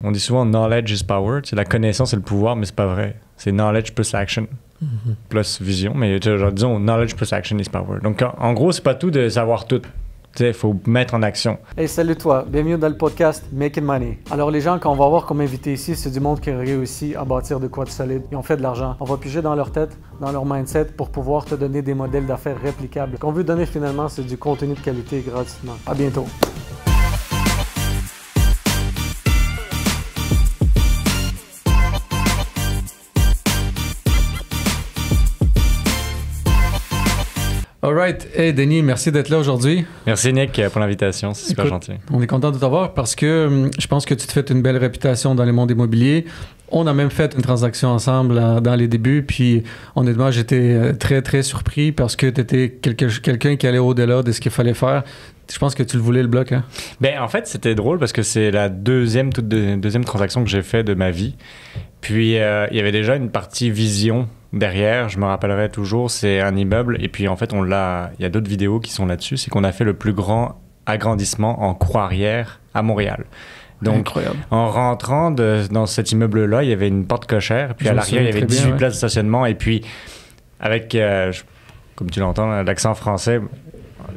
On dit souvent knowledge is power. Tu sais, la connaissance c'est le pouvoir, mais c'est pas vrai. C'est knowledge plus action plus vision. Mais genre, disons knowledge plus action is power. Donc en gros, c'est pas tout de savoir tout. Il faut mettre en action. Hey, salut toi, bienvenue dans le podcast Making Money. Alors les gens qu'on va avoir comme invités ici, c'est du monde qui a réussi à bâtir de quoi de solide. Ils ont fait de l'argent. On va piger dans leur tête, dans leur mindset pour pouvoir te donner des modèles d'affaires réplicables. Ce qu'on veut donner finalement, c'est du contenu de qualité gratuitement. À bientôt. Alright. Hey Denis, merci d'être là aujourd'hui. Merci Nick pour l'invitation, c'est super gentil. On est content de t'avoir parce que je pense que tu te fais une belle réputation dans le monde immobilier. On a même fait une transaction ensemble dans les débuts, puis honnêtement, j'étais très, très surpris parce que tu étais quelqu'un qui allait au-delà de ce qu'il fallait faire. Je pense que tu le voulais, le bloc, hein? Ben, en fait, c'était drôle parce que c'est la deuxième transaction que j'ai fait de ma vie. Puis, il y avait déjà une partie vision derrière. Je me rappellerai toujours, c'est un immeuble. Et puis, en fait, il y a d'autres vidéos qui sont là-dessus. C'est qu'on a fait le plus grand agrandissement en cour arrière à Montréal. Donc, incroyable. En rentrant dans cet immeuble-là, il y avait une porte cochère. Puis, à l'arrière, il y avait 18 places de stationnement. Et puis, avec, comme tu l'entends, l'accent français...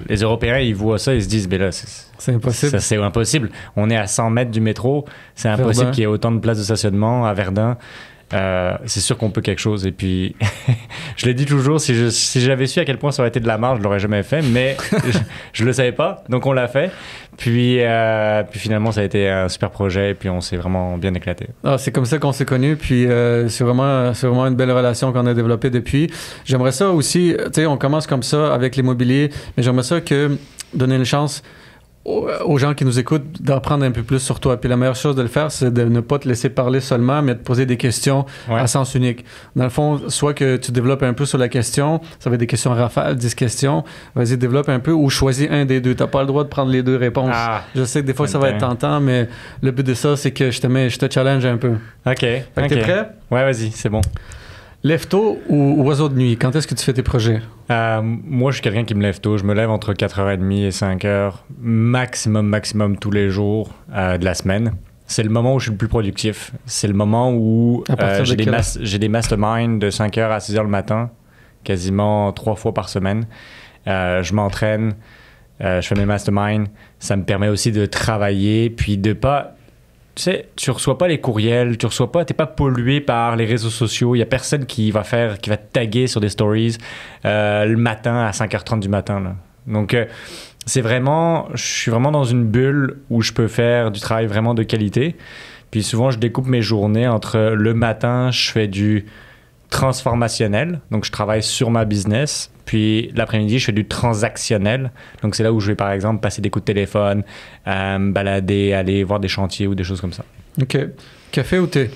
Les Européens, ils voient ça, ils se disent, ben là, c'est impossible. Ça, c'est impossible. On est à 100 mètres du métro. C'est impossible qu'il y ait autant de places de stationnement à Verdun. C'est sûr qu'on peut quelque chose. Et puis, je le dis toujours, si j'avais su à quel point ça aurait été de la marge, je l'aurais jamais fait, mais je le savais pas. Donc, on l'a fait. Puis finalement, ça a été un super projet. Et puis, on s'est vraiment bien éclaté. Ah, c'est comme ça qu'on s'est connus. Puis, c'est vraiment une belle relation qu'on a développée depuis. J'aimerais ça aussi, tu sais, on commence comme ça avec l'immobilier, mais j'aimerais ça donner une chance aux gens qui nous écoutent d'apprendre un peu plus sur toi. Puis la meilleure chose de le faire, c'est de ne pas te laisser parler seulement, mais de poser des questions à sens unique. Dans le fond, soit que tu développes un peu sur la question, ça va être des questions rafales, 10 questions, vas-y, développe un peu, ou choisis un des deux. Tu n'as pas le droit de prendre les deux réponses. Je sais que des fois, ça va être tentant, mais le but de ça, c'est que je te challenge un peu. OK. Fait que t'es prêt? Ouais, vas-y, c'est bon. Lève-tôt ou oiseau de nuit? Quand est-ce que tu fais tes projets? Moi, je suis quelqu'un qui me lève tôt. Je me lève entre 4h30 et 5h, maximum tous les jours de la semaine. C'est le moment où je suis le plus productif. C'est le moment où j'ai des masterminds de 5h à 6h le matin, quasiment 3 fois par semaine. Je m'entraîne, je fais mes masterminds. Ça me permet aussi de travailler, puis de pas... Tu sais, tu reçois pas les courriels, t'es pas pollué par les réseaux sociaux. Il y a personne qui va te taguer sur des stories le matin à 5h30 du matin. Là. Donc, je suis vraiment dans une bulle où je peux faire du travail vraiment de qualité. Puis souvent, je découpe mes journées entre le matin, je fais du transformationnel. Donc, je travaille sur ma business. Puis l'après-midi, je fais du transactionnel. Donc, c'est là où je vais, par exemple, passer des coups de téléphone, me balader, aller voir des chantiers ou des choses comme ça. OK. Café ou thé?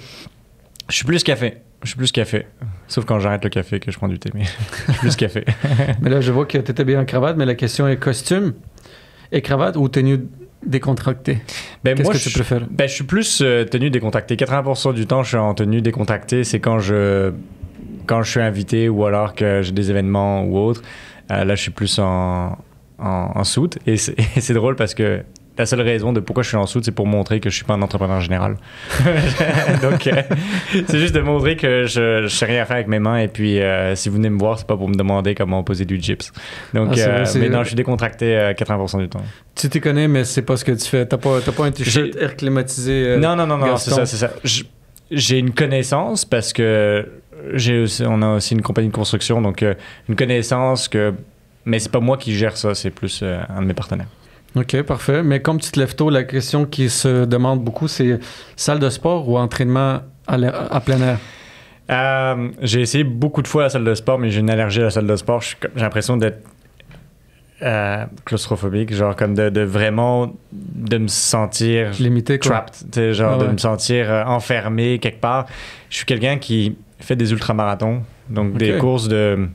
Je suis plus café. Sauf quand j'arrête le café que je prends du thé, mais je suis plus café. Mais là, je vois que tu étais bien en cravate, mais la question est costume et cravate ou tenue décontractée? Qu'est-ce que tu préfères? Je suis plus tenue décontractée. 80% du temps, je suis en tenue décontractée. C'est quand je suis invité ou alors que j'ai des événements ou autre. Là, je suis plus en suit. Et c'est drôle parce que la seule raison de pourquoi je suis en suit, c'est pour montrer que je suis pas un entrepreneur général. Donc, c'est juste de montrer que je sais rien faire avec mes mains. Et puis, si vous venez me voir, c'est pas pour me demander comment poser du gyps. Donc, mais non, je suis décontracté 80% du temps. Tu t'y connais, mais c'est pas ce que tu fais. T'as pas un t-shirt air climatisé. Non, c'est ça. J'ai une connaissance parce que on a aussi une compagnie de construction, donc une connaissance mais c'est pas moi qui gère ça, c'est plus un de mes partenaires. OK, parfait. Mais comme tu te lèves tôt, la question qui se demande beaucoup, c'est salle de sport ou entraînement à plein air? J'ai essayé beaucoup de fois la salle de sport, mais j'ai une allergie à la salle de sport. J'ai l'impression d'être claustrophobique, genre comme de vraiment de me sentir limité, trapped, genre de me sentir enfermé quelque part. Je suis quelqu'un qui fait des ultramarathons, donc des courses de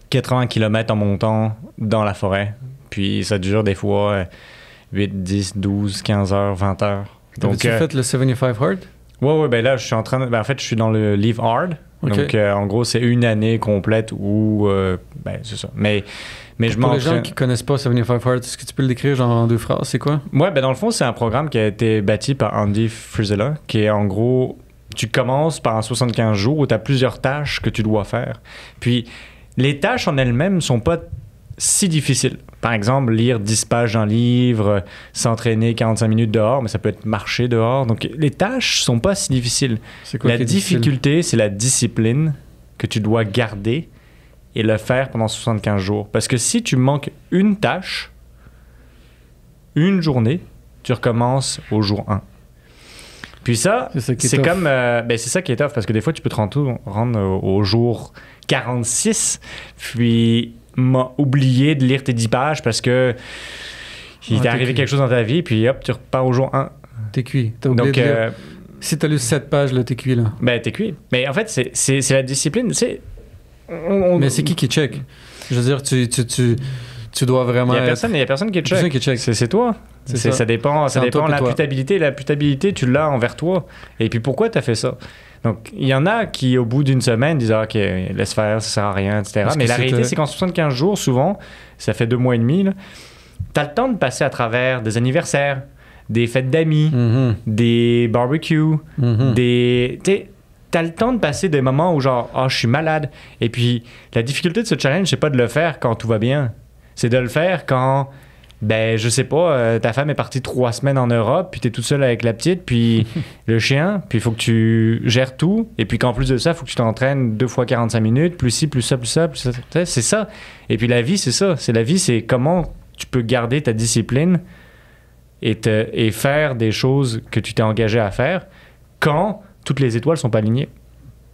80 km en montant dans la forêt. Puis ça dure des fois 8, 10, 12, 15 heures, 20 heures. Donc, tu fait le 75 Hard? Ouais, ben là, je suis en train de... Ben, en fait, je suis dans le Live Hard. Okay. Donc, en gros, c'est une année complète où... c'est ça. Mais je Pour les gens qui connaissent pas 75 Hard, est-ce que tu peux le décrire genre en 2 phrases? C'est quoi? Ouais, dans le fond, c'est un programme qui a été bâti par Andy Frisella, qui est en gros... Tu commences par un 75 jours où tu as plusieurs tâches que tu dois faire. Puis, les tâches en elles-mêmes sont pas si difficiles. Par exemple, lire 10 pages d'un livre, s'entraîner 45 minutes dehors, mais ça peut être marcher dehors. Donc, les tâches sont pas si difficiles. C'est quoi la difficulté, c'est la discipline que tu dois garder et le faire pendant 75 jours. Parce que si tu manques une tâche, une journée, tu recommences au jour 1. Puis ça, c'est comme... c'est ça qui est tough, parce que des fois, tu peux te rendre au jour 46, puis oublier de lire tes 10 pages parce que il t'est arrivé quelque chose dans ta vie, puis hop, tu repars au jour 1. T'es cuit. T'as oublié de lire. Si t'as lu 7 pages, là, t'es cuit, là. T'es cuit. Mais en fait, c'est la discipline, tu sais... Mais c'est qui check? Je veux dire, tu dois vraiment... Il y a personne qui check. C'est toi. Ça dépend de la putabilité. La putabilité, tu l'as envers toi. Et puis pourquoi tu as fait ça? Donc, il y en a qui, au bout d'une semaine, disent « OK, laisse faire, ça sert à rien, etc. » Mais la réalité, c'est qu'en 75 jours, souvent, ça fait 2 mois et demi, tu as le temps de passer à travers des anniversaires, des fêtes d'amis, des barbecues, t'as le temps de passer des moments où genre, je suis malade. Et puis, la difficulté de ce challenge, c'est pas de le faire quand tout va bien. C'est de le faire quand, je sais pas, ta femme est partie 3 semaines en Europe, puis t'es toute seule avec la petite, puis le chien, puis il faut que tu gères tout. Et puis qu'en plus de ça, il faut que tu t'entraînes 2 fois 45 minutes, plus ci, plus ça, plus ça, plus ça. C'est ça. Et puis la vie, c'est ça. La vie, c'est comment tu peux garder ta discipline et faire des choses que tu t'es engagé à faire quand toutes les étoiles sont pas alignées.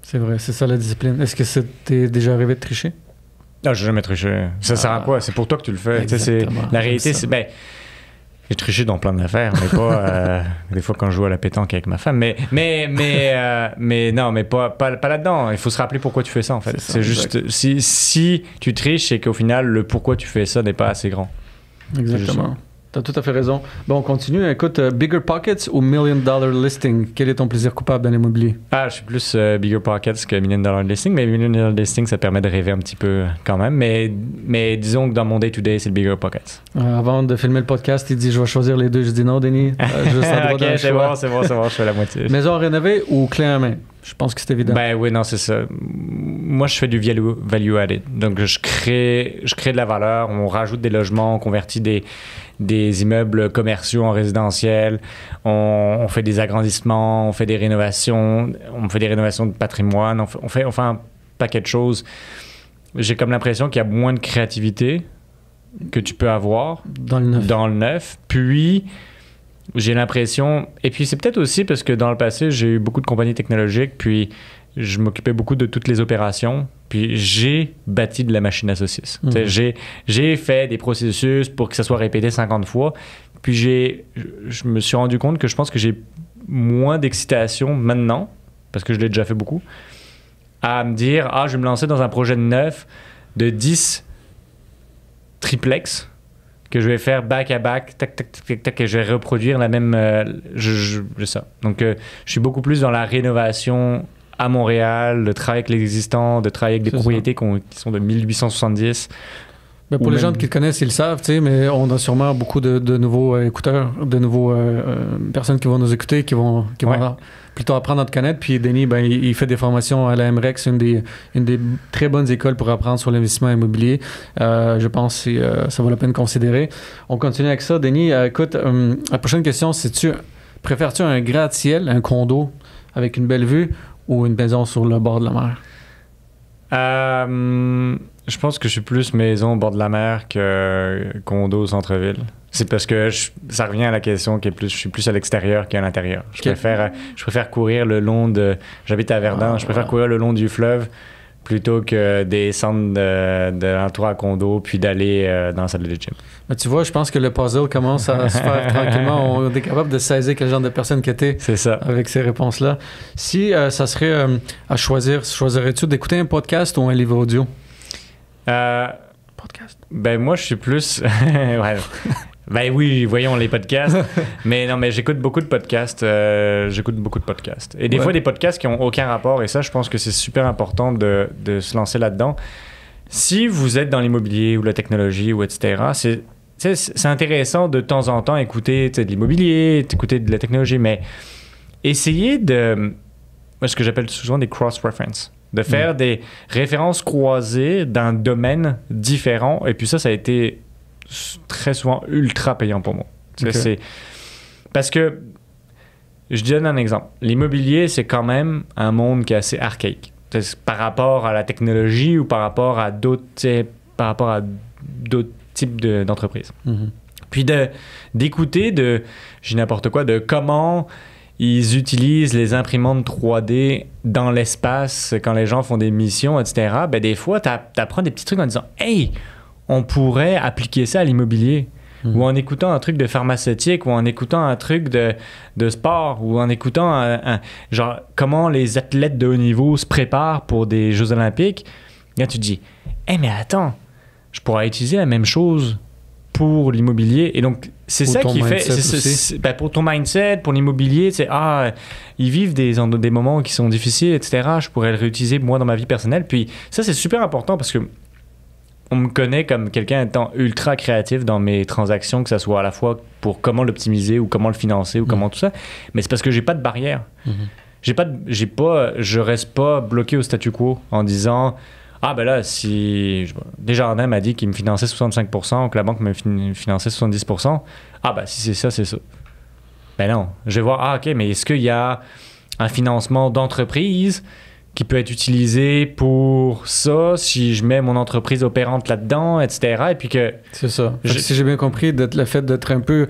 C'est vrai, c'est ça la discipline. Est-ce que t'es déjà arrivé de tricher? Non, j'ai jamais triché. Ça sert à quoi? C'est pour toi que tu le fais. La réalité, c'est... j'ai triché dans plein d'affaires, mais pas... des fois, quand je joue à la pétanque avec ma femme. Mais non, mais pas là-dedans. Il faut se rappeler pourquoi tu fais ça, en fait. C'est juste... Si tu triches, c'est qu'au final, le pourquoi tu fais ça n'est pas assez grand. Exactement. T'as tout à fait raison. Bon, on continue. Écoute, Bigger Pockets ou $1 million listing? Quel est ton plaisir coupable dans l'immobilier? Je suis plus Bigger Pockets que $1 million listing, mais $1 million listing, ça permet de rêver un petit peu quand même. Mais disons que dans mon day-to-day, c'est le Bigger Pockets. Avant de filmer le podcast, il dit « Je vais choisir les deux ». Je dis « Non, Denis, juste à droite d'un choix. c'est bon, je fais la moitié. » Maison rénovée ou clé en main? Je pense que c'est évident. Oui, non, c'est ça. Moi, je fais du value added. Donc, je crée de la valeur. On rajoute des logements, on convertit des immeubles commerciaux en résidentiel. On fait des agrandissements, on fait des rénovations. On fait des rénovations de patrimoine. On fait un paquet de choses. J'ai comme l'impression qu'il y a moins de créativité que tu peux avoir dans le neuf. Puis... j'ai l'impression... Et puis, c'est peut-être aussi parce que dans le passé, j'ai eu beaucoup de compagnies technologiques, puis je m'occupais beaucoup de toutes les opérations, puis j'ai bâti de la machine à saucisses. J'ai fait des processus pour que ça soit répété 50 fois, puis je me suis rendu compte que je pense que j'ai moins d'excitation maintenant, parce que je l'ai déjà fait beaucoup, à me dire, je vais me lancer dans un projet de neuf de 10 triplex, que je vais faire back à back, tac, tac, tac, tac, et je vais reproduire la même... ça. Donc, je suis beaucoup plus dans la rénovation à Montréal, de travailler avec l'existant, de travailler avec des propriétés qui sont de 1870. Pour les gens qui le connaissent, ils le savent, mais on a sûrement beaucoup de nouveaux écouteurs, de nouveaux personnes qui vont nous écouter, qui vont plutôt apprendre à te connaître. Puis Denis, il fait des formations à la MREX, une des très bonnes écoles pour apprendre sur l'investissement immobilier. Je pense que ça vaut la peine de considérer. On continue avec ça. Denis, écoute, la prochaine question, préfères-tu un gratte-ciel, un condo avec une belle vue ou une maison sur le bord de la mer? Je pense que je suis plus maison au bord de la mer que condo au centre-ville. C'est parce que ça revient à la question je suis plus à l'extérieur qu'à l'intérieur. Je préfère courir le long de... J'habite à Verdun, je préfère courir le long du fleuve plutôt que descendre de l'entour à condo puis d'aller dans la salle de gym. Mais tu vois, je pense que le puzzle commence à se faire tranquillement. On est capable de saisir quel genre de personne que t'es. C'est ça. Avec ces réponses-là. Si ça serait à choisirais-tu d'écouter un podcast ou un livre audio? Podcast. Moi, je suis plus... Ben oui, voyons les podcasts. Mais non, mais j'écoute beaucoup de podcasts. Et des fois, des podcasts qui n'ont aucun rapport. Et ça, je pense que c'est super important de se lancer là-dedans. Si vous êtes dans l'immobilier ou la technologie ou etc., c'est intéressant de temps en temps écouter de l'immobilier, écouter de la technologie, mais essayez de... ce que j'appelle souvent des cross-reference. De faire des références croisées d'un domaine différent. Et puis ça a été très souvent ultra payant pour moi. Okay. Parce que, je donne un exemple. L'immobilier, c'est quand même un monde qui est assez archaïque. Par rapport à la technologie ou par rapport à d'autres types d'entreprises. Mm-hmm. Puis d'écouter j'ai n'importe quoi, de comment ils utilisent les imprimantes 3D dans l'espace quand les gens font des missions, etc. Ben, des fois, tu apprends des petits trucs en disant « Hey, on pourrait appliquer ça à l'immobilier. » Ou en écoutant un truc de pharmaceutique, ou en écoutant un truc de sport, ou en écoutant genre comment les athlètes de haut niveau se préparent pour des Jeux olympiques. Là, tu te dis « Hey, mais attends, je pourrais utiliser la même chose pour l'immobilier. » Et donc, c'est ça qui fait... Ben, pour ton mindset, pour l'immobilier, c'est ils vivent des moments qui sont difficiles, etc. Je pourrais le réutiliser, moi, dans ma vie personnelle. Puis ça, c'est super important parce que on me connaît comme quelqu'un étant ultra créatif dans mes transactions, que ce soit à la fois pour comment l'optimiser ou comment le financer ou comment tout ça. Mais c'est parce que j'ai pas de barrière. Je reste pas bloqué au statu quo en disant ben là, si Desjardins m'a dit qu'il me finançait 65%, que la banque me finançait 70%, ben si c'est ça, c'est ça. Ben non. Je vais voir, OK, mais est-ce qu'il y a un financement d'entreprise qui peut être utilisé pour ça, si je mets mon entreprise opérante là-dedans, etc. Et puis que... C'est ça. Si j'ai bien compris, le fait d'être un peu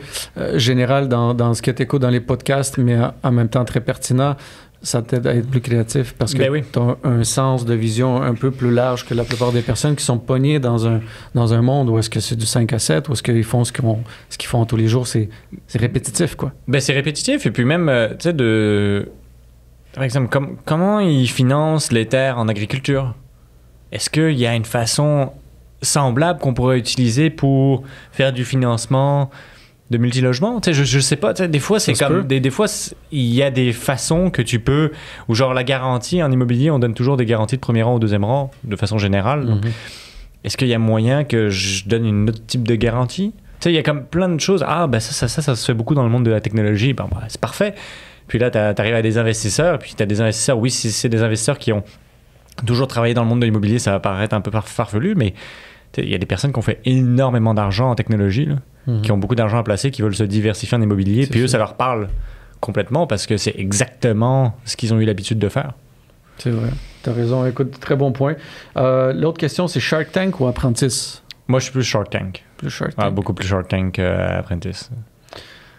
général dans ce que tu écoutes dans les podcasts, mais en même temps très pertinent, ça t'aide à être plus créatif parce que tu as un sens de vision un peu plus large que la plupart des personnes qui sont pognées dans un monde où est-ce que c'est du 5 à 7, où est-ce qu'ils font ce qu'ils font tous les jours, c'est répétitif, quoi. Ben, c'est répétitif. Et puis même, tu sais, par exemple, comment ils financent les terres en agriculture? Est-ce qu'il y a une façon semblable qu'on pourrait utiliser pour faire du financement de multilogements? Tu sais, je sais pas. Tu sais, des fois, c'est comme... Des fois, il y a des façons que tu peux... Ou genre la garantie en immobilier, on donne toujours des garanties de premier rang ou deuxième rang, de façon générale. Donc, est-ce qu'il y a moyen que je donne une autre type de garantie? Tu sais, il y a comme plein de choses. Ça se fait beaucoup dans le monde de la technologie. C'est parfait. Puis là, tu arrives à des investisseurs, puis tu as des investisseurs, oui, si c'est des investisseurs qui ont toujours travaillé dans le monde de l'immobilier, ça va paraître un peu farfelu, mais il y a des personnes qui ont fait énormément d'argent en technologie, là, qui ont beaucoup d'argent à placer, qui veulent se diversifier en immobilier, puis eux, ça leur parle complètement parce que c'est exactement ce qu'ils ont eu l'habitude de faire. C'est vrai, tu as raison. Écoute, très bon point. L'autre question, c'est Shark Tank ou Apprentice? Moi, je suis plus Shark Tank. Beaucoup plus Shark Tank qu'Apprentice.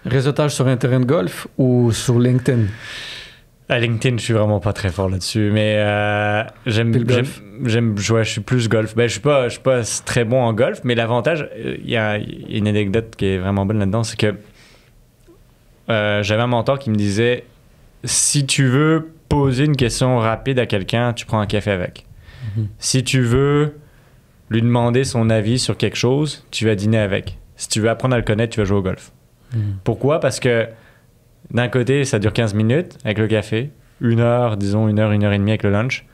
Réseautage sur un terrain de golf ou sur LinkedIn? À LinkedIn, je suis vraiment pas très fort là-dessus, mais je suis plus golf. Ben, je suis pas très bon en golf, mais l'avantage, il y a une anecdote qui est vraiment bonne là-dedans, c'est que j'avais un mentor qui me disait, si tu veux poser une question rapide à quelqu'un, tu prends un café avec. Si tu veux lui demander son avis sur quelque chose, tu vas dîner avec. Si tu veux apprendre à le connaître, tu vas jouer au golf. Pourquoi? Parce que d'un côté, ça dure 15 minutes avec le café, 1 heure, disons 1 heure, 1 heure et demie avec le lunch,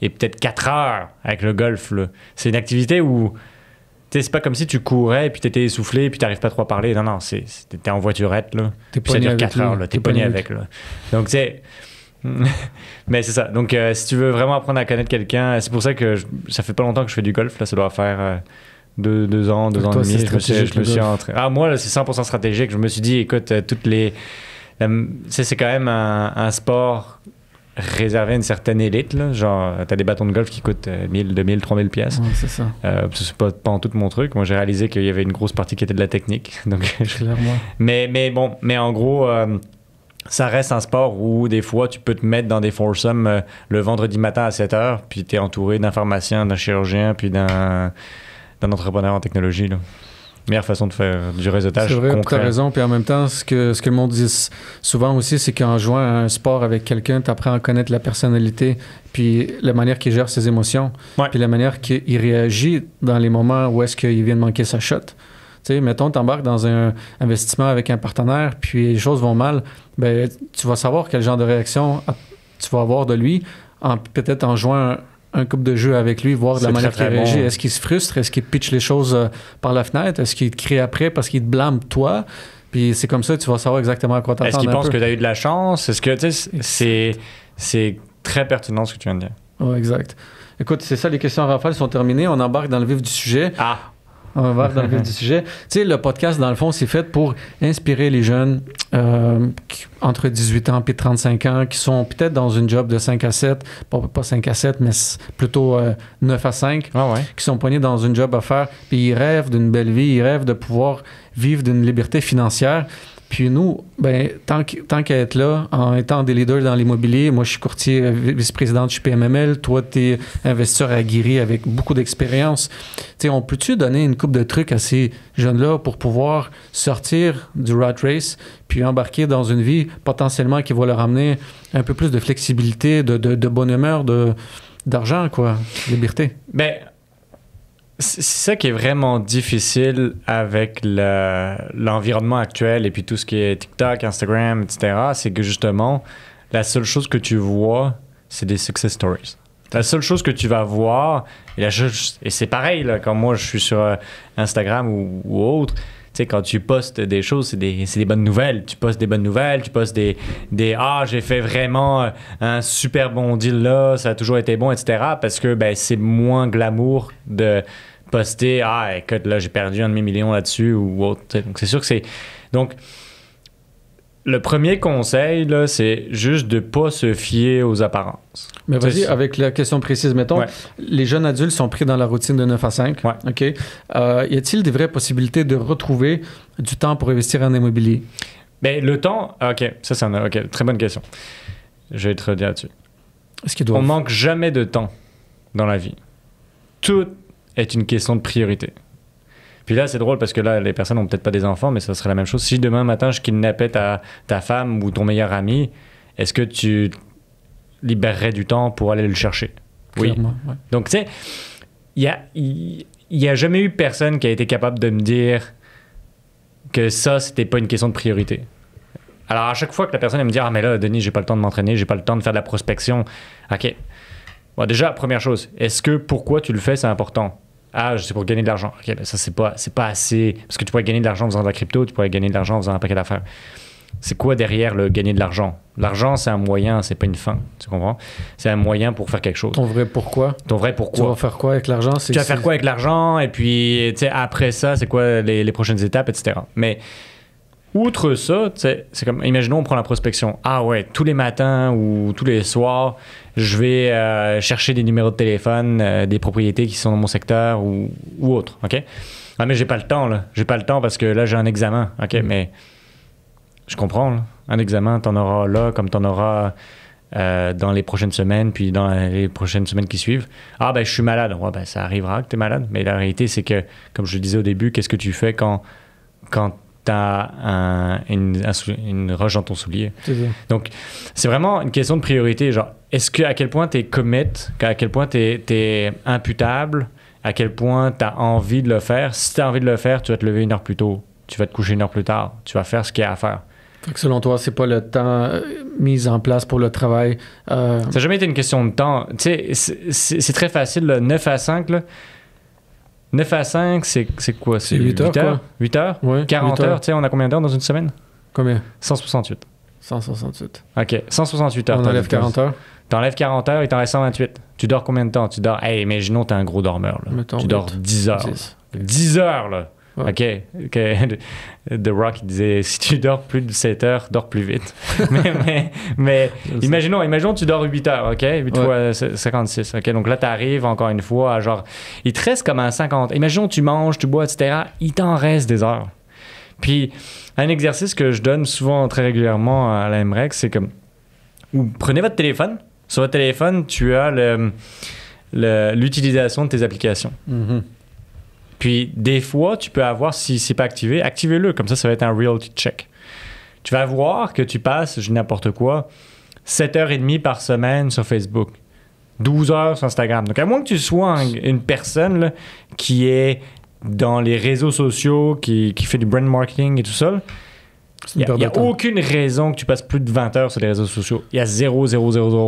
et peut-être 4 heures avec le golf. Là. C'est une activité où c'est pas comme si tu courais et puis t'étais essoufflé et puis t'arrives pas trop à parler. Non, t'es en voiturette, là. Puis ça dure 4 heures, là. T'es pogné avec, là. Donc, tu sais... Mais c'est ça. Donc, si tu veux vraiment apprendre à connaître quelqu'un, c'est pour ça que ça fait pas longtemps que je fais du golf. Là, ça doit faire... 2 ans et demi, je me suis entré. Moi, là, c'est 100% stratégique. Je me suis dit, écoute, c'est quand même un sport réservé à une certaine élite. Là. Genre, t'as des bâtons de golf qui coûtent 1000, 2000, 3000 pièces. Ouais, c'est ça. C'est pas en tout mon truc. Moi, j'ai réalisé qu'il y avait une grosse partie qui était de la technique. Donc, mais en gros... ça reste un sport où des fois tu peux te mettre dans des foursomes le vendredi matin à 7h, puis tu es entouré d'un pharmacien, d'un chirurgien, puis d'un entrepreneur en technologie. Là. Meilleure façon de faire du réseautage. C'est vrai, tu as raison. Puis en même temps, ce que le monde dit souvent aussi, c'est qu'en jouant à un sport avec quelqu'un, tu apprends à connaître la personnalité, puis la manière qu'il gère ses émotions, puis la manière qu'il réagit dans les moments où est-ce qu'il vient de manquer sa shot. Tu sais, mettons, tu embarques dans un investissement avec un partenaire, puis les choses vont mal, ben, tu vas savoir quel genre de réaction tu vas avoir de lui, peut-être en jouant un couple de jeux avec lui, voir de la manière qu'il réagit. Bon. Est-ce qu'il se frustre? Est-ce qu'il pitch les choses par la fenêtre? Est-ce qu'il te crie après parce qu'il te blâme toi? Puis c'est comme ça que tu vas savoir exactement à quoi t'attendre. Est-ce qu'il pense que tu as eu de la chance? Est-ce que, tu sais, c'est très pertinent ce que tu viens de dire. Oui, exact. Écoute, c'est ça, les questions à Raphaël sont terminées. On embarque dans le vif du sujet. On embarque dans le vif du sujet. Tu sais, le podcast, dans le fond, c'est fait pour inspirer les jeunes entre 18 ans et 35 ans qui sont peut-être dans une job de 5 à 7, pas 5 à 7, mais plutôt 9 à 5, qui sont poignés dans une job à faire. Puis ils rêvent d'une belle vie, ils rêvent de pouvoir vivre d'une liberté financière. Puis nous, ben, tant qu'à être là, en étant des leaders dans l'immobilier, moi je suis courtier vice-président de chez PMML, toi tu es investisseur aguerri avec beaucoup d'expérience. Tu sais, on peut-tu donner une couple de trucs à ces jeunes-là pour pouvoir sortir du rat race puis embarquer dans une vie potentiellement qui va leur amener un peu plus de flexibilité, de bonne humeur, d'argent, quoi, liberté? Ben, c'est ça qui est vraiment difficile avec l'environnement actuel et puis tout ce qui est TikTok, Instagram, etc. C'est que justement, la seule chose que tu vois, c'est des success stories. La seule chose que tu vas voir, et c'est pareil, là, quand moi je suis sur Instagram ou autre, tu sais, quand tu postes des choses, c'est des bonnes nouvelles. Tu postes des bonnes nouvelles, tu postes des j'ai fait vraiment un super bon deal là, ça a toujours été bon, etc. Parce que ben, c'est moins glamour de poster écoute, là, j'ai perdu 1 demi-million là-dessus ou autre. T'sais. Donc, c'est sûr que c'est. Donc, le premier conseil, là, c'est juste de ne pas se fier aux apparences. Mais vas-y, avec la question précise, mettons, les jeunes adultes sont pris dans la routine de 9 à 5. OK. Y a-t-il des vraies possibilités de retrouver du temps pour investir en immobilier? Bien, le temps, OK, ça, c'est très bonne question. Je vais te redire là-dessus. On manque jamais de temps dans la vie. Tout est une question de priorité. Puis là, c'est drôle parce que là, les personnes n'ont peut-être pas des enfants, mais ça serait la même chose. Si demain matin, je kidnappais ta femme ou ton meilleur ami, est-ce que tu libérerais du temps pour aller le chercher? Clairement, oui. Donc, tu sais, il y a jamais eu personne qui a été capable de me dire que ça, c'était pas une question de priorité. Alors, à chaque fois que la personne me dit « Ah, mais là, Denis, j'ai pas le temps de m'entraîner, j'ai pas le temps de faire de la prospection. » OK. Bon, déjà, première chose, est-ce que pourquoi tu le fais, c'est important? C'est pour gagner de l'argent. OK, ben ça, c'est pas assez. Parce que tu pourrais gagner de l'argent en faisant de la crypto, tu pourrais gagner de l'argent en faisant un paquet d'affaires. C'est quoi derrière le gagner de l'argent? L'argent, c'est un moyen, c'est pas une fin. Tu comprends? C'est un moyen pour faire quelque chose. Ton vrai pourquoi? Tu vas faire quoi avec l'argent? Tu vas faire quoi avec l'argent? Et puis, tu sais, après ça, c'est quoi les prochaines étapes, etc. Mais outre ça, c'est comme, imaginons, on prend la prospection. Tous les matins ou tous les soirs, je vais chercher des numéros de téléphone des propriétés qui sont dans mon secteur ou autre, OK? Mais j'ai pas le temps, là. J'ai pas le temps parce que là, j'ai un examen, OK? Mais je comprends, là. Un examen, t'en auras là comme t'en auras dans les prochaines semaines, puis dans les prochaines semaines qui suivent. Je suis malade. Ça arrivera que t'es malade. Mais la réalité, c'est que, comme je le disais au début, qu'est-ce que tu fais quand t'as une roche dans ton soulier. Donc, c'est vraiment une question de priorité. Genre, à quel point t'es commit, à quel point t'es imputable, à quel point t'as envie de le faire. Si t'as envie de le faire, tu vas te lever 1 heure plus tôt, tu vas te coucher 1 heure plus tard, tu vas faire ce qu'il y a à faire. Fait que selon toi, c'est pas le temps mis en place pour le travail. Ça n'a jamais été une question de temps. Tu sais, c'est très facile, là, 9 à 5, là. 9 à 5, c'est quoi? C'est 8 heures, quoi. 8 heures? Oui, 40 heures, tu sais, on a combien d'heures dans une semaine? Combien? 168. 168. OK, 168 heures. On enlève 40 heures. T'enlèves 40 heures, il t'en reste 128. Tu dors combien de temps? Tu dors... imaginons, t'es un gros dormeur, là. Mettons tu dors 10 heures. 10 heures, là. Ouais. OK. The Rock, il disait, si tu dors plus de 7 heures, dors plus vite. mais imaginons, tu dors 8 heures, OK? 8 fois 56. OK, donc là, t'arrives encore une fois à genre... Il te reste comme un 50. Imaginons, tu manges, tu bois, etc. Il t'en reste des heures. Puis, un exercice que je donne souvent très régulièrement à la MREX, c'est comme... Prenez votre téléphone. Sur votre téléphone, tu as l'utilisation de tes applications. Mm-hmm. Puis, des fois, tu peux avoir, si c'est pas activé, activez-le. Comme ça va être un reality check. Tu vas voir que tu passes, je dis n'importe quoi, 7h30 par semaine sur Facebook, 12 heures sur Instagram. Donc, à moins que tu sois une personne là, qui est dans les réseaux sociaux, qui fait du brand marketing et tout ça, il n'y a aucune raison que tu passes plus de 20 heures sur les réseaux sociaux. Il y a 0.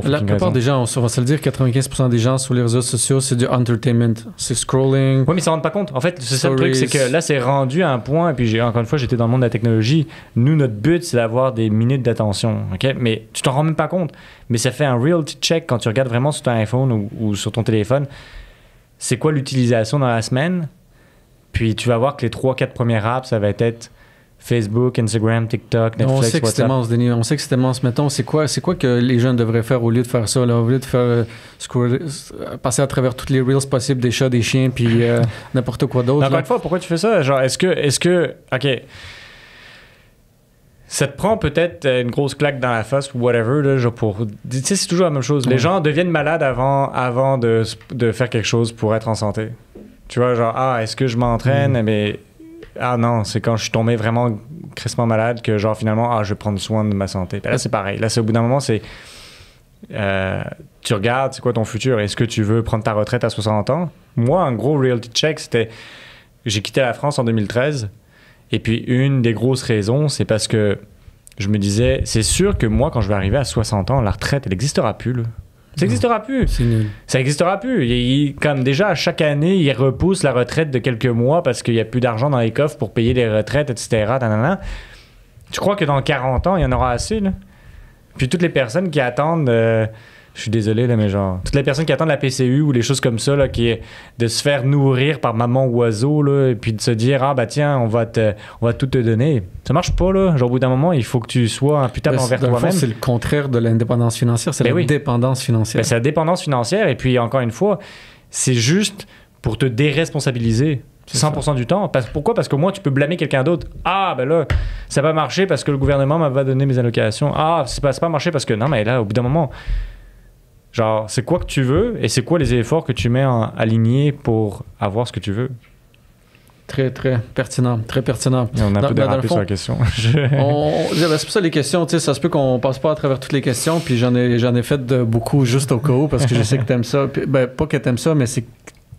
La plupart des gens, on va se le dire, 95% des gens sur les réseaux sociaux, c'est du entertainment. C'est scrolling. Oui, mais ils s'en rendent pas compte. En fait, c'est ça le truc, c'est que là, c'est rendu à un point, et puis encore une fois, j'étais dans le monde de la technologie. Nous, notre but, c'est d'avoir des minutes d'attention. Okay? Mais tu t'en rends même pas compte. Mais ça fait un reality check quand tu regardes vraiment sur ton iPhone ou sur ton téléphone. C'est quoi l'utilisation dans la semaine? Puis tu vas voir que les 3-4 premières apps, ça va être Facebook, Instagram, TikTok, Netflix, on sait que WhatsApp. C'est immense, Denis. On sait que c'est immense. Mettons, c'est quoi que les jeunes devraient faire au lieu de faire ça? Là? Au lieu de faire passer à travers toutes les reels possibles des chats, des chiens, puis n'importe quoi d'autre. Encore une fois, pourquoi tu fais ça? Genre, est-ce que... OK. Ça te prend peut-être une grosse claque dans la face ou whatever, là, genre pour... Tu sais, c'est toujours la même chose. Les gens deviennent malades avant de faire quelque chose pour être en santé. Tu vois, genre, est-ce que je m'entraîne? Mais... Ah non, c'est quand je suis tombé vraiment crissement malade que genre finalement, je vais prendre soin de ma santé. Puis là, c'est pareil. Là, c'est au bout d'un moment, c'est... tu regardes, c'est quoi ton futur? Est-ce que tu veux prendre ta retraite à 60 ans? Moi, un gros reality check, c'était... J'ai quitté la France en 2013. Et puis, une des grosses raisons, c'est parce que je me disais, c'est sûr que moi, quand je vais arriver à 60 ans, la retraite, elle n'existera plus, là. Ça n'existera plus. C'est nul. Ça n'existera plus. Comme déjà, à chaque année, ils repoussent la retraite de quelques mois parce qu'il n'y a plus d'argent dans les coffres pour payer les retraites, etc. Tu crois que dans 40 ans, il y en aura assez, là? Puis toutes les personnes qui attendent... je suis désolé, là, mais genre... Toutes les personnes qui attendent la PCU ou les choses comme ça, là, qui est de se faire nourrir par maman oiseau, là, et puis de se dire, tiens, on va tout te donner. Ça marche pas, là. Genre, au bout d'un moment, il faut que tu sois imputable envers toi-même. C'est le contraire de l'indépendance financière. C'est dépendance financière. C'est la dépendance financière. Et puis, encore une fois, c'est juste pour te déresponsabiliser. 100% du temps. Pourquoi? Parce qu'au moins, tu peux blâmer quelqu'un d'autre. Ben là, ça n'a pas marché parce que le gouvernement m'a pas donné mes allocations. C'est pas marché parce que... Non, mais là, au bout d'un moment... Genre, c'est quoi que tu veux et c'est quoi les efforts que tu mets alignés pour avoir ce que tu veux? Très, très pertinent. Très pertinent. Et on a un peu dérapé sur la question. C'est pour ça les questions, tu sais, ça se peut qu'on passe pas à travers toutes les questions, puis j'en ai fait beaucoup juste au cas où, parce que je sais que t'aimes ça. Puis, pas que t'aimes ça, mais c'est que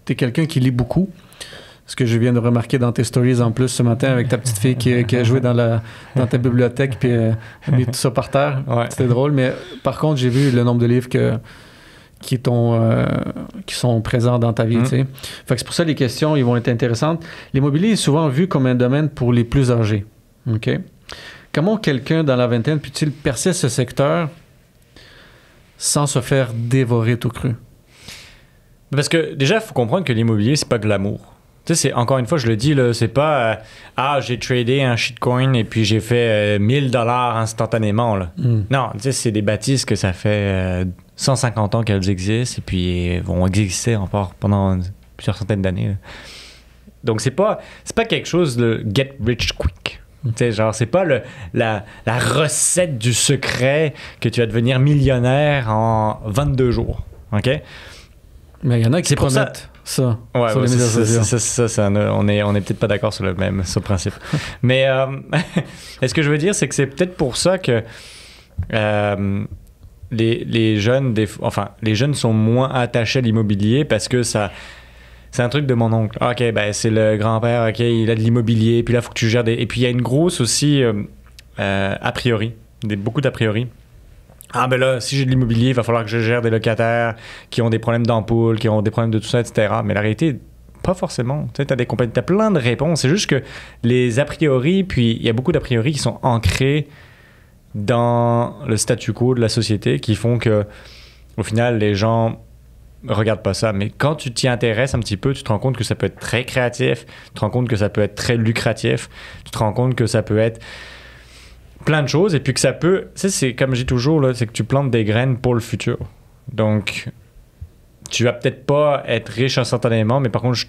t'es quelqu'un qui lit beaucoup. Ce que je viens de remarquer dans tes stories en plus ce matin avec ta petite fille qui a joué dans ta bibliothèque puis a mis tout ça par terre. Ouais. C'était drôle, mais par contre, j'ai vu le nombre de livres qui sont présents dans ta vie. Tu sais. Fait que c'est pour ça que les questions ils vont être intéressantes. L'immobilier est souvent vu comme un domaine pour les plus âgés. OK? Comment quelqu'un dans la vingtaine peut-il percer ce secteur sans se faire dévorer tout cru? Parce que déjà, il faut comprendre que l'immobilier, c'est pas glamour. Tu sais, encore une fois, je le dis, là, c'est pas j'ai tradé un shitcoin et puis j'ai fait 1000$ instantanément. Là. Non, tu sais, c'est des bâtisses que ça fait 150 ans qu'elles existent et puis vont exister encore pendant plusieurs centaines d'années. Là. Donc, c'est pas quelque chose de get rich quick. Tu sais, genre, c'est pas la recette du secret que tu vas devenir millionnaire en 22 jours. OK? Mais il y en a qui promettent ça sur les médias sociaux. Ça, on est peut-être pas d'accord sur le principe. Mais ce que je veux dire, c'est que c'est peut-être pour ça que les jeunes, les jeunes sont moins attachés à l'immobilier parce que ça... C'est un truc de mon oncle. OK, c'est le grand-père, OK, il a de l'immobilier, puis là, il faut que tu gères des... Et puis, il y a une grosse aussi a priori, beaucoup d'a priori. Là, si j'ai de l'immobilier, il va falloir que je gère des locataires qui ont des problèmes d'ampoule, qui ont des problèmes de tout ça, etc. Mais la réalité, pas forcément. Tu sais, t'as plein de réponses. C'est juste que les a priori, puis il y a beaucoup d'a priori qui sont ancrés dans le statu quo de la société, qui font que, au final, les gens regardent pas ça. Mais quand tu t'y intéresses un petit peu, tu te rends compte que ça peut être très créatif, tu te rends compte que ça peut être très lucratif, tu te rends compte que ça peut être plein de choses et puis que ça peut... Tu sais, c'est comme je dis toujours, là, c'est que tu plantes des graines pour le futur. Donc, tu vas peut-être pas être riche instantanément, mais par contre, je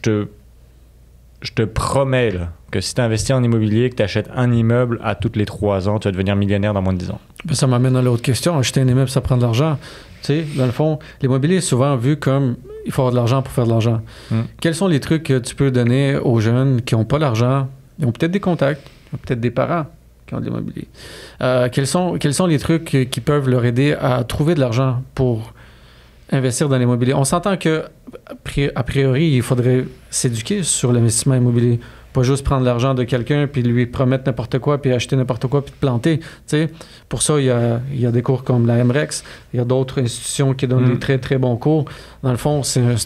te promets là, que si tu investis en immobilier, que tu achètes un immeuble à toutes les 3 ans, tu vas devenir millionnaire dans moins de 10 ans. Ça m'amène à l'autre question. Acheter un immeuble, ça prend de l'argent. Tu sais, dans le fond, l'immobilier est souvent vu comme il faut avoir de l'argent pour faire de l'argent. Quels sont les trucs que tu peux donner aux jeunes qui n'ont pas l'argent? Ils ont peut-être des contacts, ils ont peut-être des parents qui ont de l'immobilier. Quels sont les trucs qui peuvent leur aider à trouver de l'argent pour investir dans l'immobilier. On s'entend que, a priori, il faudrait s'éduquer sur l'investissement immobilier. Pas juste prendre l'argent de quelqu'un puis lui promettre n'importe quoi puis acheter n'importe quoi puis te planter. T'sais. Pour ça, il y a des cours comme la MREX. Il y a d'autres institutions qui donnent des très, très bons cours. Dans le fond, c'est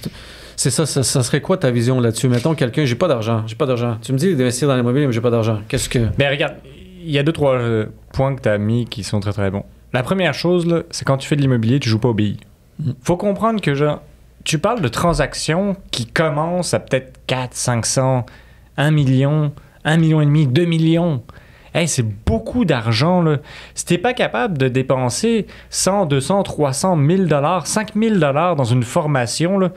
ça. Ça serait quoi ta vision là-dessus? Mettons quelqu'un, j'ai pas d'argent. Tu me dis d'investir dans l'immobilier, mais j'ai pas d'argent. Qu'est-ce que... Ben regarde, il y a 2-3 points que tu as mis qui sont très, très bons. La première chose, là, c'est quand tu fais de l'immobilier, tu joues pas au billes. Faut comprendre que, genre, tu parles de transactions qui commencent à peut-être 400, 500... 1 million, 1,5 million, 2 millions. Hey, c'est beaucoup d'argent, là. Si t'es pas capable de dépenser 100, 200, 300, 1000 $, 5000 $ dans une formation, là,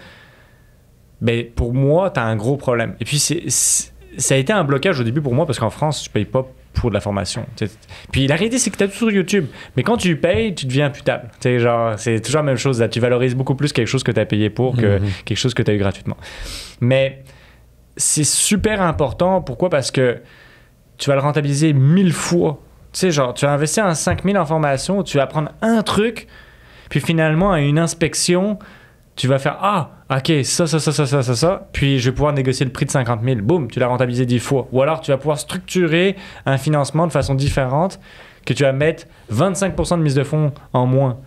ben, pour moi, t'as un gros problème. Et puis, ça a été un blocage au début pour moi parce qu'en France, je paye pas pour de la formation. T'sais. Puis la réalité, c'est que t'as tout sur YouTube. Mais quand tu payes, tu deviens imputable. Genre, c'est toujours la même chose. Là. Tu valorises beaucoup plus quelque chose que t'as payé pour que quelque chose que t'as eu gratuitement. Mais... c'est super important. Pourquoi? Parce que tu vas le rentabiliser 1000 fois. Tu sais, genre, tu vas investir en 5000 en formation, tu vas apprendre un truc, puis finalement, à une inspection, tu vas faire « Ah, OK, ça. Puis je vais pouvoir négocier le prix de 50 000. Boum, tu l'as rentabilisé 10 fois. Ou alors, tu vas pouvoir structurer un financement de façon différente que tu vas mettre 25% de mise de fonds en moins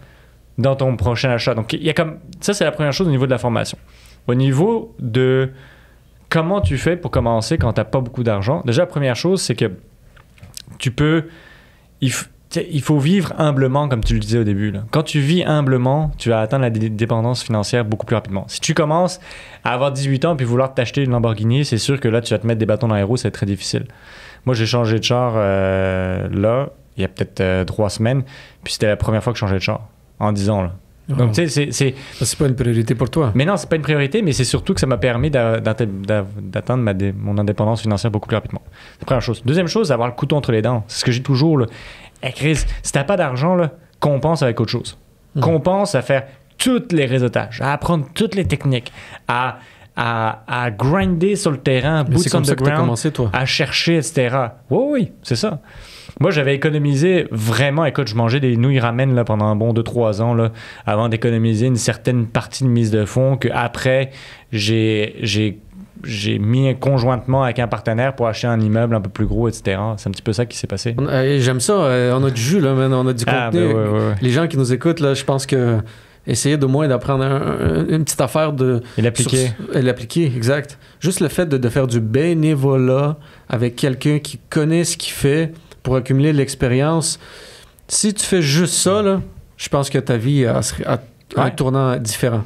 dans ton prochain achat. Donc, il y a comme... Ça, c'est la première chose au niveau de la formation. Au niveau de... Comment tu fais pour commencer quand tu n'as pas beaucoup d'argent? Déjà, la première chose, c'est que tu peux... Il faut vivre humblement, comme tu le disais au début. Là. Quand tu vis humblement, tu vas atteindre la dépendance financière beaucoup plus rapidement. Si tu commences à avoir 18 ans et vouloir t'acheter une Lamborghini, c'est sûr que là, tu vas te mettre des bâtons dans les roues, ça va être très difficile. Moi, j'ai changé de char là, il y a peut-être 3 semaines, puis c'était la première fois que je changeais de char, en 10 ans. Là. Donc, tu sais, c'est pas une priorité pour toi. Mais non, c'est pas une priorité, mais c'est surtout que ça m'a permis d'atteindre mon indépendance financière beaucoup plus rapidement. C'est la première chose. Deuxième chose, avoir le couteau entre les dents. C'est ce que j'ai toujours. Là. Hey Chris, si t'as pas d'argent, là, compense avec autre chose. Compense à faire tous les réseautages, à apprendre toutes les techniques, à grinder sur le terrain, boots on the ground, à chercher, etc. Oui, c'est ça. Moi, j'avais économisé vraiment... Écoute, je mangeais des nouilles ramen là, pendant un bon 2-3 ans là, avant d'économiser une certaine partie de mise de fonds qu'après, j'ai mis conjointement avec un partenaire pour acheter un immeuble un peu plus gros, etc. C'est un petit peu ça qui s'est passé. J'aime ça. On a du jus, là, man. On a du contenu. Ben ouais. Les gens qui nous écoutent, là, je pense que... Essayer d'au moins d'apprendre une petite affaire de... Et l'appliquer. L'appliquer, exact. Juste le fait de faire du bénévolat avec quelqu'un qui connaît ce qu'il fait pour accumuler de l'expérience. Si tu fais juste ça, là, je pense que ta vie a un tournant différent.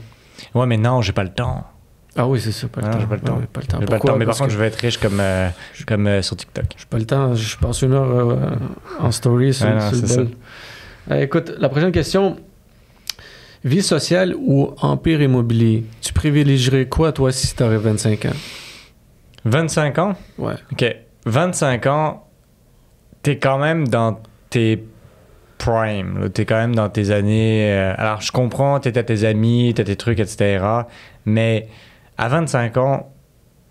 Ouais, mais non, j'ai pas le temps. Ah oui, c'est ça, pas le temps. J'ai pas le temps. Pas le temps. J'ai pas le temps, mais par contre, je vais être riche comme sur TikTok. J'ai pas le temps, je passe 1 heure en story sur le bol. Écoute, la prochaine question... Vie sociale ou empire immobilier? Tu privilégierais quoi, toi, si tu aurais 25 ans? 25 ans? Ouais. OK. 25 ans, t'es quand même dans tes prime. T'es quand même dans tes années... alors, je comprends, t'es à tes amis, t'as tes trucs, etc. Mais à 25 ans,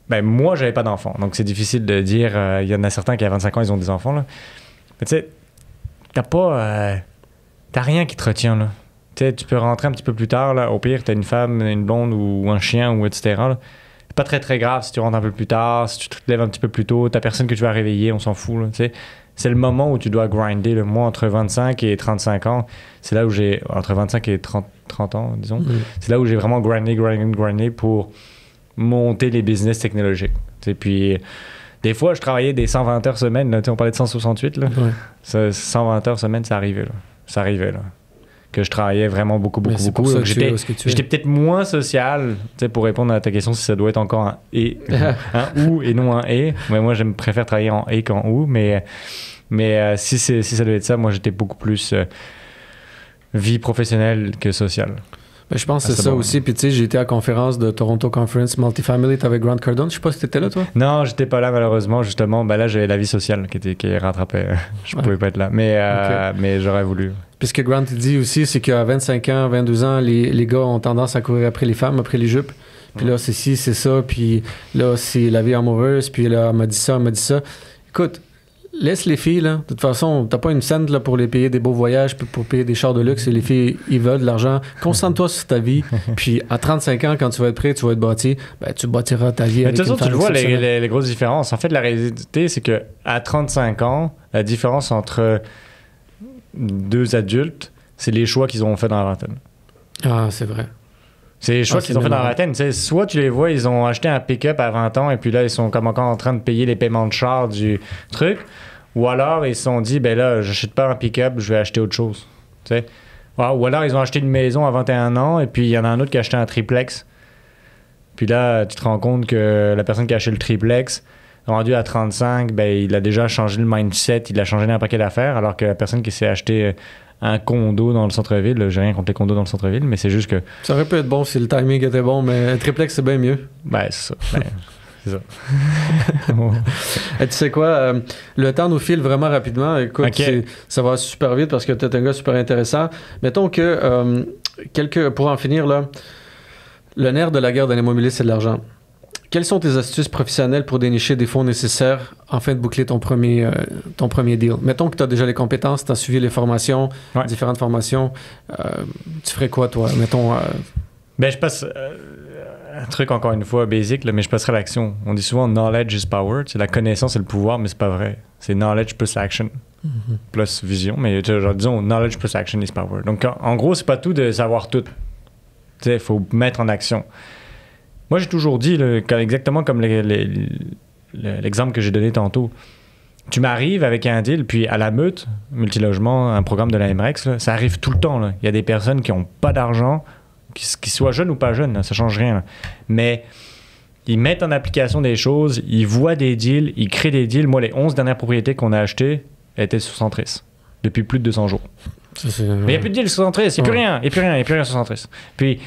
ben moi, j'avais pas d'enfants. Donc, c'est difficile de dire... Il y en a certains qui, à 25 ans, ils ont des enfants. Là. Mais tu sais, t'as rien qui te retient, là. Tu peux rentrer un petit peu plus tard, là. Au pire, tu as une femme, une blonde ou un chien, ou etc. Là. C'est pas très, très grave si tu rentres un peu plus tard, si tu te lèves un petit peu plus tôt, t'as personne que tu vas réveiller, on s'en fout. Là, c'est le moment où tu dois grinder. Là. Moi, entre 25 et 35 ans, c'est là où j'ai... Entre 25 et 30 ans, disons. C'est là où j'ai vraiment grindé pour monter les business technologiques. Puis, des fois, je travaillais des 120 heures semaine. Là, on parlait de 168. Là. Ouais. 120 heures semaine, ça arrivait. Là. Que je travaillais vraiment beaucoup. J'étais peut-être moins social, pour répondre à ta question si ça doit être encore un « et », un « ou » et non un « et ». Mais moi, je préfère travailler en « et » qu'en « ou ». Mais si ça devait être ça, moi, j'étais beaucoup plus vie professionnelle que sociale. Ben, je pense que c'est ça aussi. Puis tu sais, j'ai été à la conférence de Toronto Conference Multifamily avec Grant Cardone. Je sais pas si t'étais là, toi? Non, j'étais pas là, malheureusement. Justement, ben là, j'avais la vie sociale qui rattrapait. Je pouvais pas être là. Mais j'aurais voulu. Puis ce que Grant dit aussi, c'est qu'à 25 ans, 22 ans, les gars ont tendance à courir après les femmes, après les jupes. Puis là, c'est ça. Puis là, c'est la vie amoureuse. Puis là, elle m'a dit ça. Écoute, laisse les filles, là. De toute façon, t'as pas une scène là, pour les payer des beaux voyages, pour payer des chars de luxe, et les filles, ils veulent de l'argent. Concentre-toi sur ta vie, puis à 35 ans, quand tu vas être prêt, tu vas être bâti, ben, tu bâtiras ta vie. Mais de toute façon, tu le vois, exceptionnelle. les grosses différences. En fait, la réalité, c'est que à 35 ans, la différence entre deux adultes, c'est les choix qu'ils ont fait dans la vingtaine. Ah, c'est vrai. C'est les choix qu'ils ont fait dans la vingtaine. Tu sais, soit tu les vois, ils ont acheté un pick-up à 20 ans et puis là, ils sont comme encore en train de payer les paiements de char du truc. Ou alors, ils se sont dit, ben là, j'achète pas un pick-up, je vais acheter autre chose. Tu sais? Ou alors, ils ont acheté une maison à 21 ans et puis il y en a un autre qui a acheté un triplex. Puis là, tu te rends compte que la personne qui a acheté le triplex, rendu à 35, ben, il a déjà changé le mindset, il a changé un paquet d'affaires, alors que la personne qui s'est acheté un condo dans le centre-ville, j'ai rien contre les condos dans le centre-ville, mais c'est juste que... Ça aurait pu être bon si le timing était bon, mais un triplex, c'est bien mieux. Ben, c'est ça. C'est ça. Et tu sais quoi, le temps nous file vraiment rapidement. Écoute, okay. Ça va super vite parce que tu es un gars super intéressant. Mettons que, pour en finir, là, le nerf de la guerre de l'immobilier, c'est de l'argent. Quelles sont tes astuces professionnelles pour dénicher des fonds nécessaires afin de boucler ton premier deal? Mettons que tu as déjà les compétences, tu as suivi les formations, différentes formations. Tu ferais quoi, toi? Mettons... Ben, je passe... un truc, encore une fois, basic, là, mais je passerai à l'action. On dit souvent « knowledge is power ». La connaissance, c'est le pouvoir, mais c'est pas vrai. C'est « knowledge plus action ». Plus vision, mais genre, disons « knowledge plus action is power ». Donc, en gros, c'est pas tout de savoir tout. Il faut mettre en action. Moi, j'ai toujours dit, là, exactement comme l'exemple que j'ai donné tantôt, tu m'arrives avec un deal, puis à la meute, multilogement, un programme de la MREX, là, ça arrive tout le temps. Là. Il y a des personnes qui n'ont pas d'argent, qui soient jeunes ou pas jeunes, là, ça ne change rien. Là. Mais ils mettent en application des choses, ils voient des deals, ils créent des deals. Moi, les 11 dernières propriétés qu'on a achetées étaient sur Centris, depuis plus de 200 jours. Mais il n'y a plus de deals sur Centris, il n'y a plus rien sur Centris. Puis...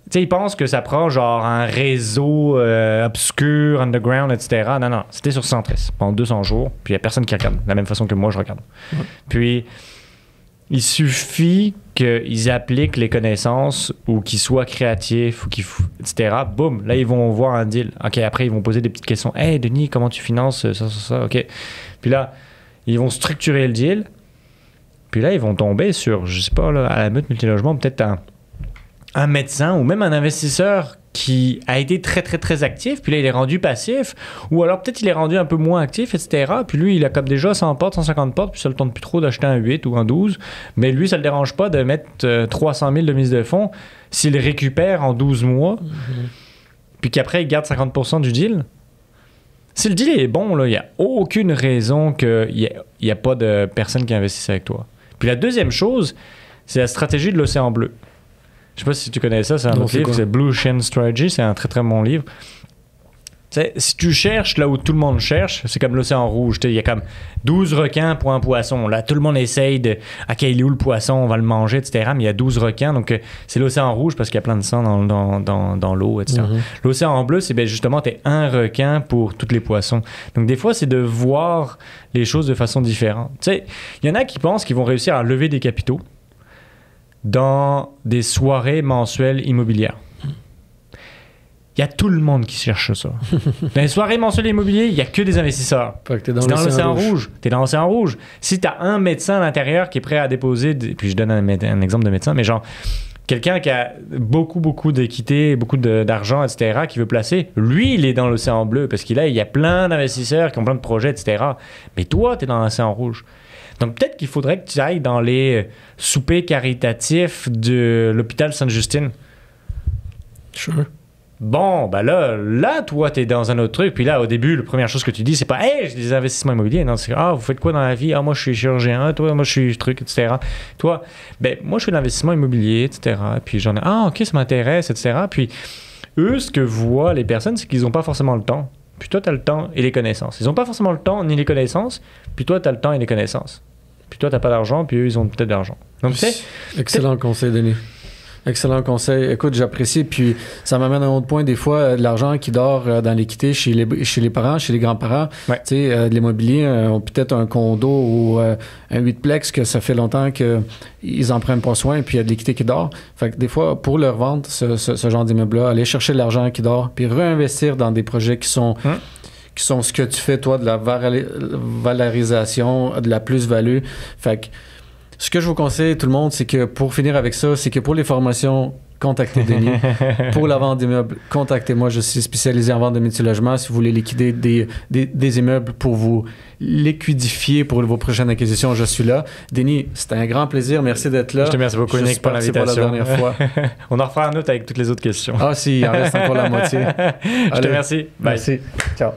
Tu sais, ils pensent que ça prend genre un réseau obscur, underground, etc. Non, c'était sur Centris pendant 200 jours, puis il n'y a personne qui regarde, de la même façon que moi je regarde. Ouais. Puis, il suffit qu'ils appliquent les connaissances ou qu'ils soient créatifs, ou etc. Boum, là, ils vont voir un deal. OK, après, ils vont poser des petites questions. « Hey, Denis, comment tu finances ça? » OK. Puis là, ils vont structurer le deal. Puis là, ils vont tomber sur, je sais pas, là, à la meute multilogement, peut-être un médecin ou même un investisseur qui a été très, très, très actif, puis là, il est rendu passif, ou alors peut-être il est rendu un peu moins actif, etc. Puis lui, il a comme déjà 100 portes, 150 portes, puis ça ne le tente plus trop d'acheter un 8 ou un 12, mais lui, ça ne le dérange pas de mettre 300 000 de mise de fonds s'il récupère en 12 mois, puis qu'après, il garde 50% du deal. Si le deal est bon, il n'y a aucune raison qu'il n'y a pas de personne qui investisse avec toi. Puis la deuxième chose, c'est la stratégie de l'océan bleu. Je sais pas si tu connais ça, c'est un autre livre, c'est Blue Ocean Strategy, c'est un très très bon livre. T'sais, si tu cherches là où tout le monde cherche, c'est comme l'océan rouge. Il y a comme 12 requins pour un poisson. Là, tout le monde essaye de « OK, il est où le poisson? On va le manger, etc. » Mais il y a 12 requins, donc c'est l'océan rouge parce qu'il y a plein de sang dans l'eau, etc. L'océan bleu, c'est justement, tu es un requin pour tous les poissons. Donc des fois, c'est de voir les choses de façon différente. Il y en a qui pensent qu'ils vont réussir à lever des capitaux dans des soirées mensuelles immobilières. Il y a tout le monde qui cherche ça. Dans les soirées mensuelles immobilières, il n'y a que des investisseurs. T'es dans l'océan rouge. T'es dans l'océan rouge. Si tu as un médecin à l'intérieur qui est prêt à déposer, puis je donne un exemple de médecin, mais genre quelqu'un qui a beaucoup d'équité, beaucoup d'argent, etc., qui veut placer, lui, il est dans l'océan bleu parce qu'il y a plein d'investisseurs qui ont plein de projets, etc. Mais toi, tu es dans l'océan rouge. Donc, peut-être qu'il faudrait que tu ailles dans les soupers caritatifs de l'hôpital Sainte-Justine. Sure. Bon, ben là, toi, t'es dans un autre truc. Puis là, au début, la première chose que tu dis, c'est pas « Hey, j'ai des investissements immobiliers ». Non, c'est « Ah, vous faites quoi dans la vie? Ah, moi, je suis chirurgien. Toi, moi, je suis truc, etc. » Toi, ben, moi, je fais de l'investissement immobilier, etc. Puis j'en ai « Ah, OK, ça m'intéresse, etc. » Puis eux, ce que voient les personnes, c'est qu'ils n'ont pas forcément le temps. Puis toi, tu as le temps et les connaissances. Ils n'ont pas forcément le temps ni les connaissances. Puis toi, tu as le temps et les connaissances. Puis toi, tu n'as pas d'argent. Puis eux, ils ont peut-être de l'argent. Donc, tu sais... Excellent conseil, Denis. Excellent conseil. Écoute, j'apprécie. Puis ça m'amène à un autre point. Des fois, de l'argent qui dort dans l'équité chez les parents, chez les grands-parents. Ouais. Tu sais, de l'immobilier, ont peut-être un condo ou un 8plex que ça fait longtemps qu'ils en prennent pas soin. Puis il y a de l'équité qui dort. Fait que des fois, pour leur vendre ce genre d'immeuble-là, aller chercher de l'argent qui dort, puis réinvestir dans des projets qui sont qui sont ce que tu fais, toi, de la valorisation, de la plus-value. Fait que ce que je vous conseille, tout le monde, c'est que pour finir avec ça, c'est que pour les formations, contactez Denis. Pour la vente d'immeubles, contactez-moi. Je suis spécialisé en vente de multilogement. Si vous voulez liquider des immeubles pour vous liquidifier pour vos prochaines acquisitions, je suis là. Denis, c'était un grand plaisir. Merci d'être là. Je te remercie beaucoup, Nick, pour l'invitation. Pour la dernière fois. On en refera un autre avec toutes les autres questions. Ah si, il en reste encore la moitié. Je te remercie. Bye. Merci. Ciao.